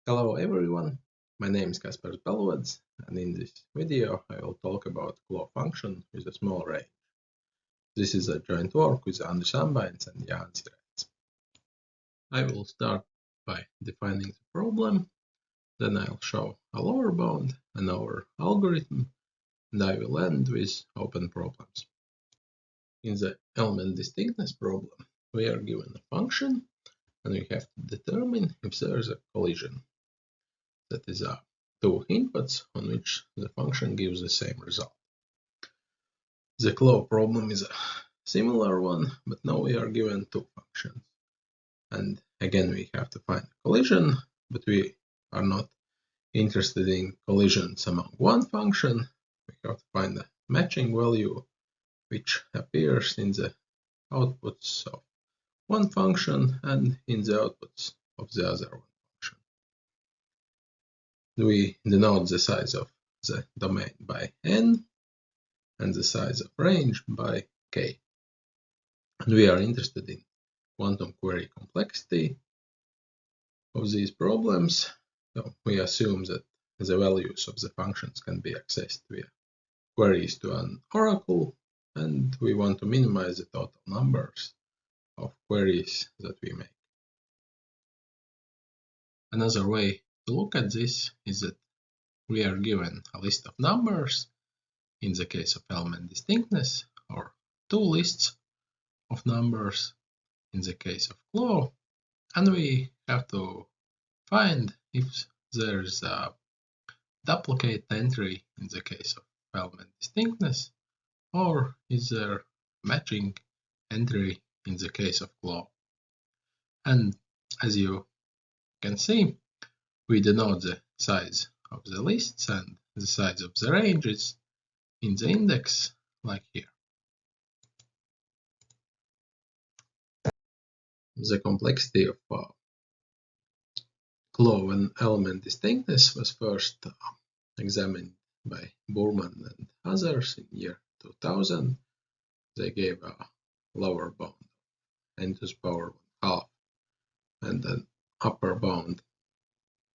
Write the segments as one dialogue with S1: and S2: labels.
S1: Hello everyone, my name is Kaspars Balodis, and in this video I will talk about claw function with a small range. This is a joint work with Andris Ambainis and Jānis. I will start by defining the problem, then I'll show a lower bound and our algorithm, and I will end with open problems. In the element distinctness problem, we are given a function and we have to determine if there is a collision. That is two inputs on which the function gives the same result. The claw problem is a similar one, but now we are given two functions. And again, we have to find a collision, but we are not interested in collisions among one function. We have to find a matching value which appears in the outputs of one function and in the outputs of the other one. We denote the size of the domain by n and the size of range by k. And we are interested in quantum query complexity of these problems. So we assume that the values of the functions can be accessed via queries to an oracle, and we want to minimize the total numbers of queries that we make. Another way to look at this is that we are given a list of numbers in the case of element distinctness, or two lists of numbers in the case of claw, and we have to find if there is a duplicate entry in the case of element distinctness, or is there matching entry in the case of claw. And as you can see, we denote the size of the lists and the size of the ranges in the index, like here. The complexity of claw and element distinctness was first examined by Burman and others in year 2000. They gave a lower bound n to the power 1/2 and an upper bound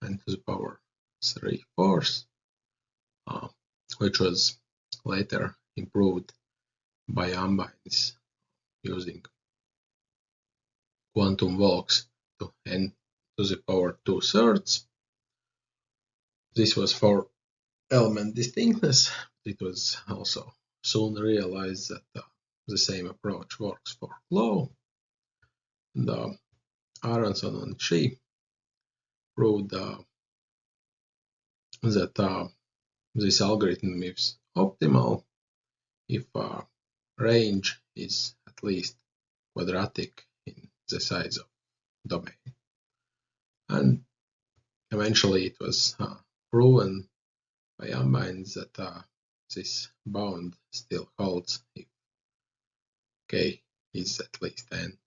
S1: n to the power 3/4, which was later improved by Ambainis using quantum walks to n to the power 2/3. This was for element distinctness. It was also soon realized that the same approach works for claw. And Aronson and Shi proved that this algorithm is optimal if range is at least quadratic in the size of domain. And eventually it was proven by Ambainis that this bound still holds if k is at least n.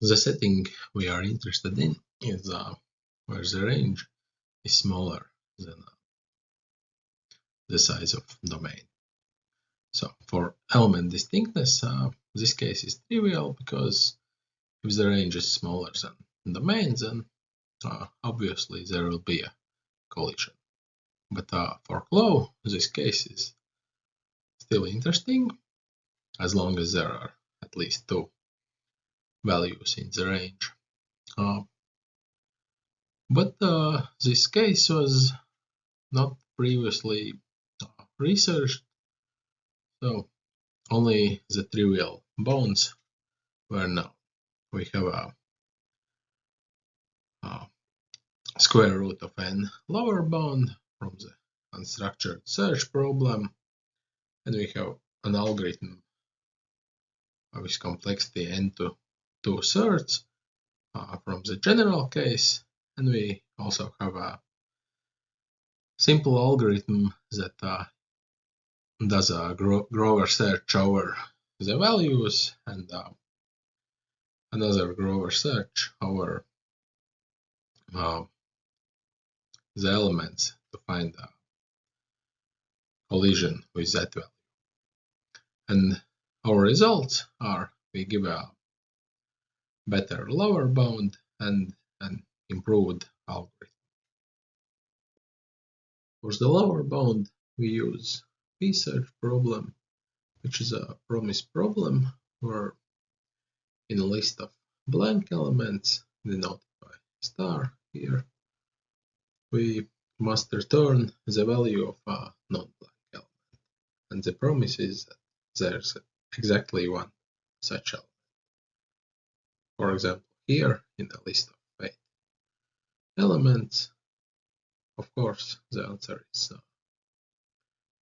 S1: The setting we are interested in is where the range is smaller than the size of domain. So for element distinctness, this case is trivial because if the range is smaller than the domain, then obviously there will be a collision. But for claw, this case is still interesting as long as there are at least two values in the range. But this case was not previously researched, so only the trivial bounds were known. We have a square root of n lower bound from the unstructured search problem, and we have an algorithm with complexity n to 2/3 from the general case, and we also have a simple algorithm that does a Grover search over the values and another Grover search over the elements to find a collision with that value. And our results are we give a better lower bound and an improved algorithm. For the lower bound, we use p-search problem, which is a promise problem where in a list of blank elements denoted by star here, we must return the value of a non-blank element. And the promise is that there's exactly one such element. For example, here in the list of 8 elements, of course, the answer is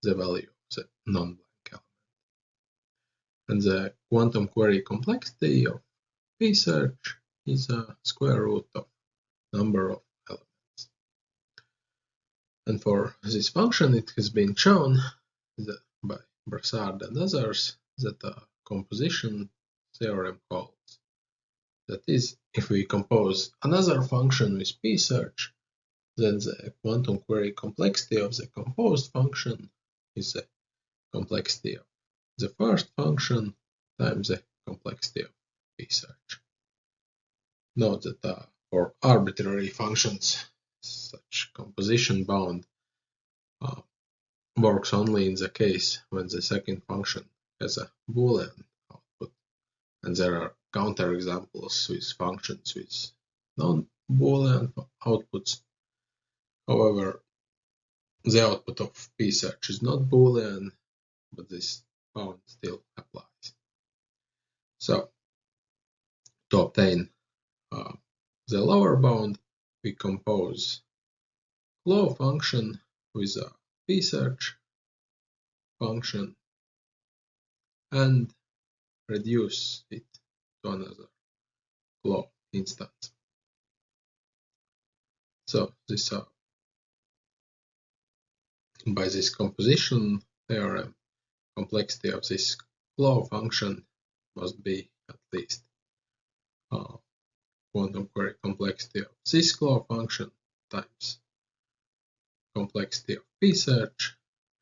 S1: the value of the non-blank element. And the quantum query complexity of p-search is a square root of number of elements. And for this function, it has been shown by Brassard and others that a composition theorem holds. That is, if we compose another function with p-search, then the quantum query complexity of the composed function is the complexity of the first function times the complexity of p-search. Note that for arbitrary functions, such composition bound works only in the case when the second function has a Boolean output, and there are counterexamples with functions with non-Boolean outputs. However, the output of p-search is not Boolean, but this bound still applies. So, to obtain the lower bound, we compose flow function with a p-search function and reduce it to another flow instance. So this by this composition theorem, complexity of this flow function must be at least quantum query complexity of this flow function times complexity of p-search,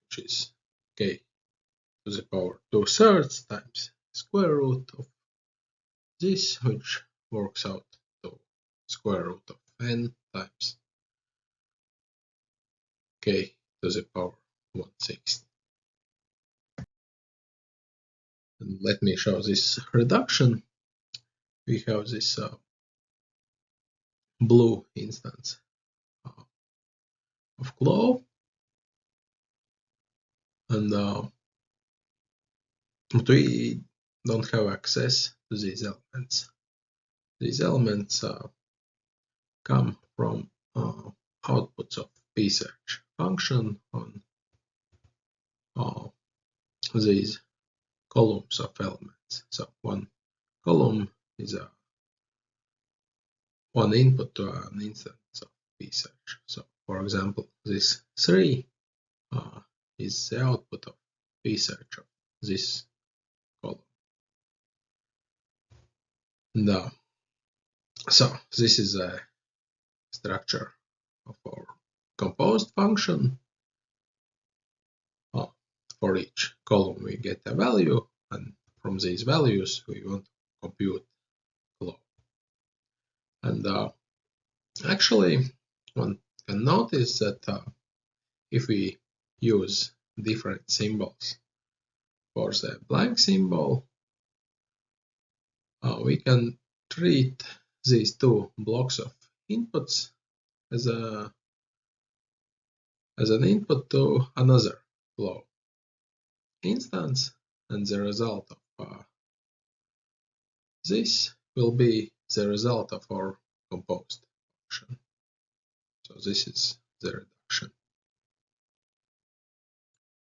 S1: which is k to the power 2/3 times square root of this, which works out to square root of n times k to the power 1/6. And let me show this reduction. We have this blue instance of Clove, and but we don't have access to these elements. These elements come from outputs of p-search function on these columns of elements. So one column is one input to an instance of p-search. So for example, this 3 is the output of p-search of this column. And so this is a structure of our composed function. For each column we get a value, and from these values we want to compute flow. And actually one can notice that if we use different symbols for the blank symbol, we can treat these two blocks of inputs as an input to another flow instance, and the result of this will be the result of our composed function. So this is the reduction.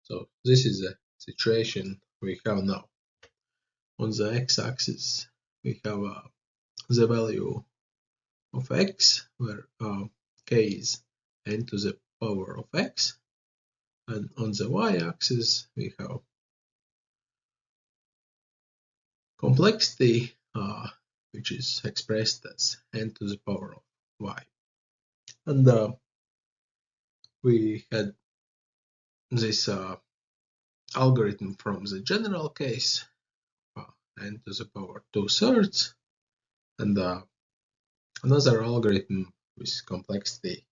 S1: So this is the situation we have now. On the x-axis we have the value of x, where k is n to the power of x, and on the y-axis we have complexity, which is expressed as n to the power of y. And we had this algorithm from the general case, n to the power 2/3, and another algorithm with complexity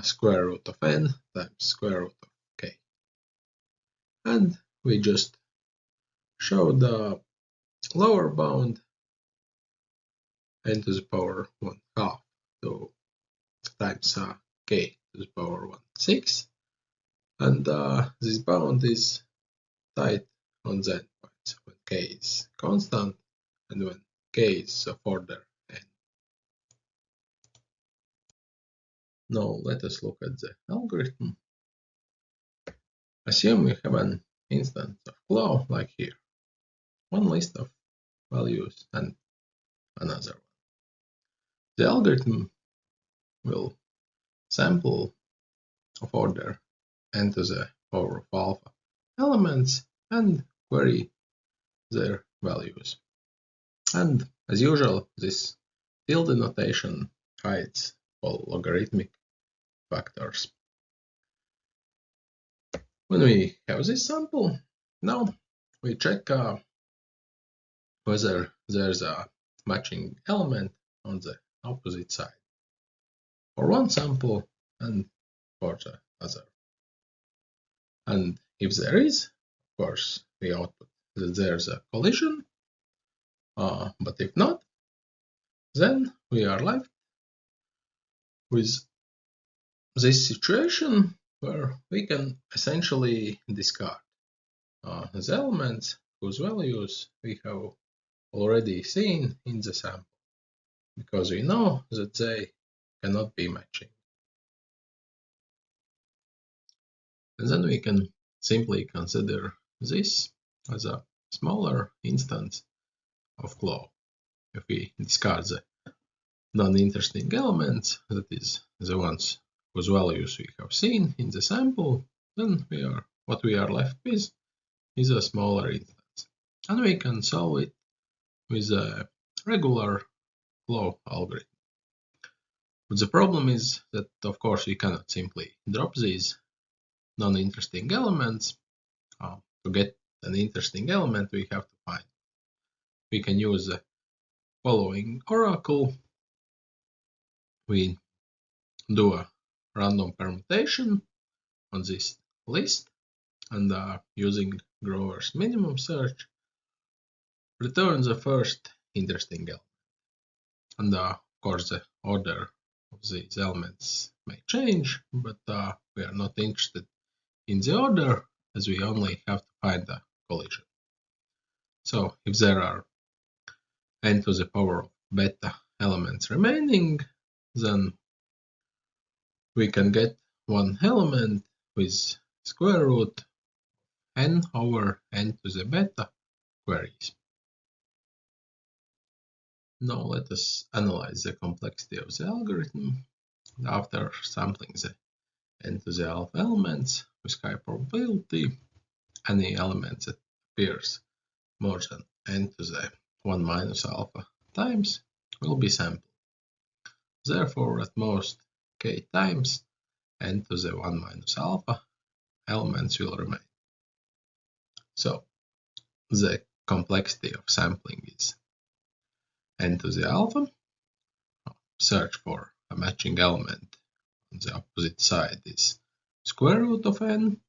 S1: square root of n times square root of k. And we just show the lower bound n to the power 1/2 to times k to the power 1/6, and this bound is tight on z points when k is constant and when k is of order n. Now let us look at the algorithm. Assume we have an instance of claw like here, one list of values and another one. The algorithm will sample of order n to the power of alpha elements and query their values. And as usual, this tilde notation hides all logarithmic factors. When we have this sample, now we check whether there's a matching element on the opposite side for one sample and for the other. And if there is, of course, we output that there's a collision, but if not, then we are left with this situation where we can essentially discard the elements whose values we have already seen in the sample, because we know that they cannot be matching. And then we can simply consider this as a smaller instance of claw. If we discard the non-interesting elements, that is, the ones whose values we have seen in the sample, then what we are left with is a smaller instance. And we can solve it with a regular claw algorithm. But the problem is that, of course, we cannot simply drop these non-interesting elements. To get an interesting element, we have to find. We can use the following oracle. We do a random permutation on this list, and using Grover's minimum search, return the first interesting element. And of course, the order of these elements may change, but we are not interested in the order, as we only have to find a collision. So if there are n to the power of beta elements remaining, then we can get one element with square root n over n to the beta queries. Now let us analyze the complexity of the algorithm. After sampling the n to the alpha elements with high probability, any element that appears more than n to the 1 minus alpha times will be sampled. Therefore, at most k times n to the 1 minus alpha elements will remain. So the complexity of sampling is n to the alpha. Search for a matching element on the opposite side is square root of n,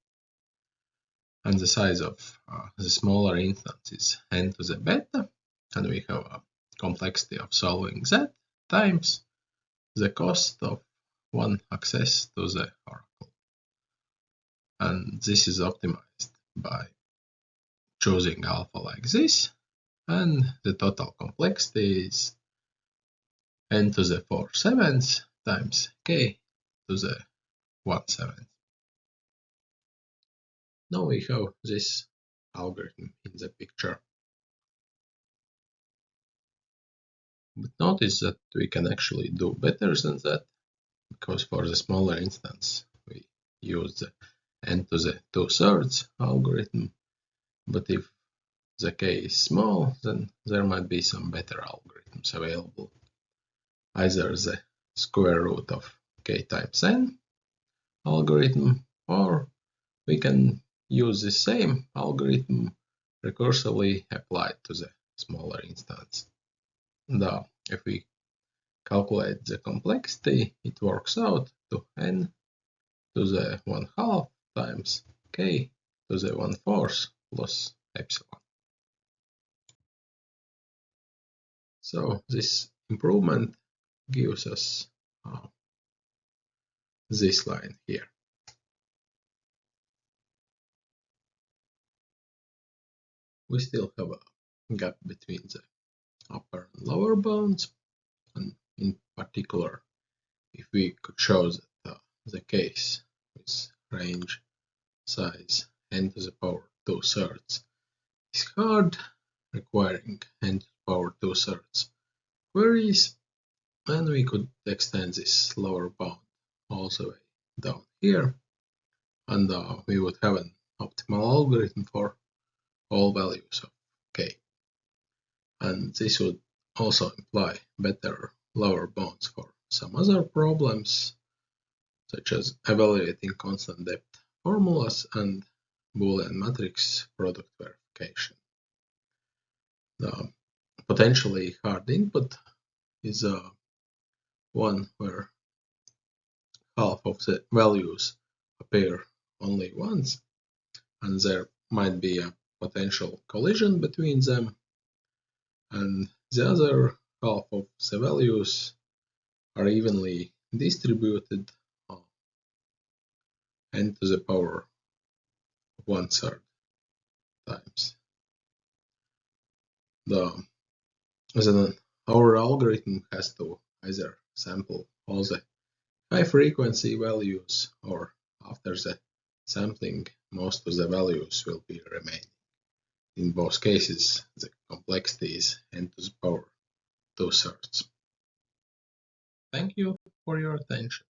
S1: and the size of the smaller instance is n to the beta, and we have a complexity of solving that times the cost of one access to the oracle. And this is optimized by choosing alpha like this, and the total complexity is n to the 4/7 times k to the 1/7. Now we have this algorithm in the picture. But notice that we can actually do better than that, because for the smaller instance we use the n to the 2/3 algorithm, but if the k is small, then there might be some better algorithms available. Either the square root of k times n algorithm, or we can use the same algorithm recursively applied to the smaller instance. And if we calculate the complexity, it works out to n to the 1/2 times k to the 1/4 plus epsilon. So this improvement gives us this line here. We still have a gap between the upper and lower bounds, and in particular, if we could show that the case with range size n to the power 2/3 is hard, requiring n to the power 2/3 queries, then we could extend this lower bound all the way down here, and we would have an optimal algorithm for all values of k. And this would also imply better lower bounds for some other problems, such as evaluating constant depth formulas and Boolean matrix product verification. The potentially hard input is one where half of the values appear only once, and there might be a potential collision between them, and the other half of the values are evenly distributed n to the power 1/3 times. Then our algorithm has to either sample all the high frequency values, or after the sampling, most of the values will be remaining. In both cases, the complexity is n to the power 2/3. Thank you for your attention.